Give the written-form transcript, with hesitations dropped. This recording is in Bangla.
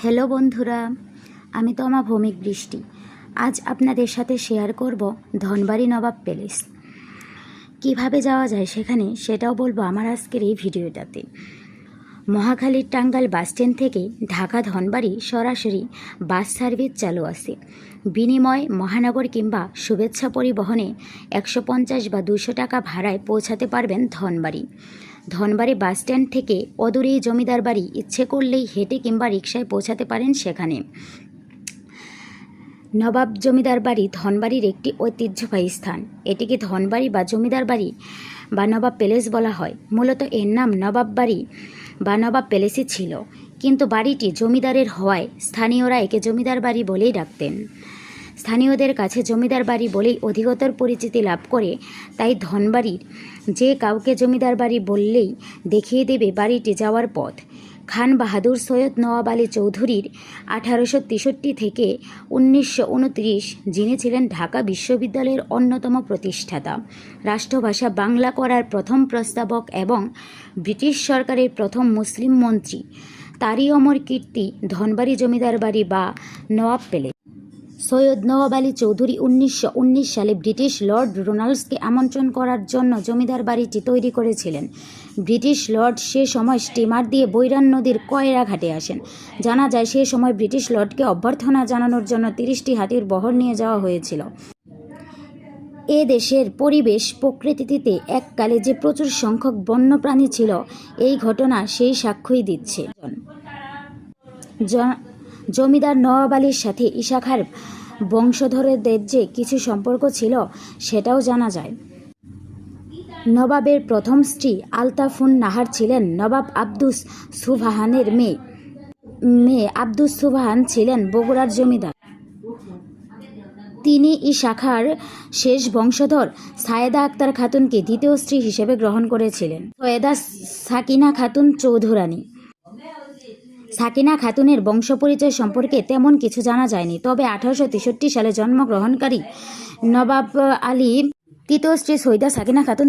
হ্যালো বন্ধুরা, আমি তমা ভৌমিক বৃষ্টি। আজ আপনাদের সাথে শেয়ার করব ধনবাড়ি নবাব প্যালেস। কিভাবে যাওয়া যায় সেখানে সেটাও বলবো আমার আজকের এই ভিডিওটাতে। মহাখালীর টাঙ্গাইল বাসস্ট্যান্ড থেকে ঢাকা ধনবাড়ি সরাসরি বাস সার্ভিস চালু আছে। বিনিময় মহানগর কিংবা শুভেচ্ছা পরিবহনে 150 বা 200 টাকা ভাড়ায় পৌঁছাতে পারবেন ধনবাড়ি। ধনবাড়ি বাসস্ট্যান্ড থেকে অদূরেই জমিদার বাড়ি, ইচ্ছে করলেই হেঁটে কিংবা রিকশায় পৌঁছাতে পারেন সেখানে। নবাব জমিদার বাড়ি ধনবাড়ির একটি ঐতিহ্যবাহী স্থান। এটিকে ধনবাড়ি বা জমিদার বাড়ি বা নবাব প্যালেস বলা হয়। মূলত এর নাম নবাব বাড়ি বা নবাব প্যালেসই ছিল, কিন্তু বাড়িটি জমিদারের হওয়ায় স্থানীয়রা একে জমিদার বাড়ি বলেই ডাকতেন। স্থানীয়দের কাছে জমিদার বাড়ি বলেই অধিকতর পরিচিতি লাভ করে, তাই ধনবাড়ির যে কাউকে জমিদার বাড়ি বললেই দেখিয়ে দেবে বাড়িটি যাওয়ার পথ। খান বাহাদুর সৈয়দ নওয়াব আলী চৌধুরীর 1863 থেকে 1929, যিনি ছিলেন ঢাকা বিশ্ববিদ্যালয়ের অন্যতম প্রতিষ্ঠাতা, রাষ্ট্রভাষা বাংলা করার প্রথম প্রস্তাবক এবং ব্রিটিশ সরকারের প্রথম মুসলিম মন্ত্রী, তারই অমর কীর্তি ধনবাড়ি জমিদার বাড়ি বা নওয়াব প্যালেস। সৈয়দ নওয়াব আলী চৌধুরী 1919 সালে ব্রিটিশ লর্ড রোনাল্ডসকে আমন্ত্রণ করার জন্য জমিদার বাড়িটি তৈরি করেছিলেন। ব্রিটিশ লর্ড সে সময় স্টিমার দিয়ে বৈরান নদীর কয়রা ঘাটে আসেন। জানা যায় সে সময় ব্রিটিশ লর্ডকে অভ্যর্থনা জানানোর জন্য 30টি হাতির বহর নিয়ে যাওয়া হয়েছিল। এ দেশের পরিবেশ প্রকৃতিতে এককালে যে প্রচুর সংখ্যক বন্যপ্রাণী ছিল, এই ঘটনা সেই সাক্ষ্যই দিচ্ছে। জমিদার নওয়াব আলীর সাথে ইশাখার বংশধরদের যে কিছু সম্পর্ক ছিল সেটাও জানা যায়। নবাবের প্রথম স্ত্রী আলতাফুন নাহার ছিলেন নবাব আব্দুস সুবহানের মেয়ে। আব্দুস সুবহান ছিলেন বগুড়ার জমিদার। তিনি ইশাখার শেষ বংশধর সায়েদা আক্তার খাতুনকে দ্বিতীয় স্ত্রী হিসেবে গ্রহণ করেছিলেন। সৈয়দা সাকিনা খাতুন চৌধুরানী। সাকিনা খাতুনের বংশপরিচয় সম্পর্কে তেমন কিছু জানা যায়নি, তবে 1863 সালে জন্মগ্রহণকারী নবাব আলী তৃতীয় স্ত্রী সৈয়দা সাকিনা খাতুন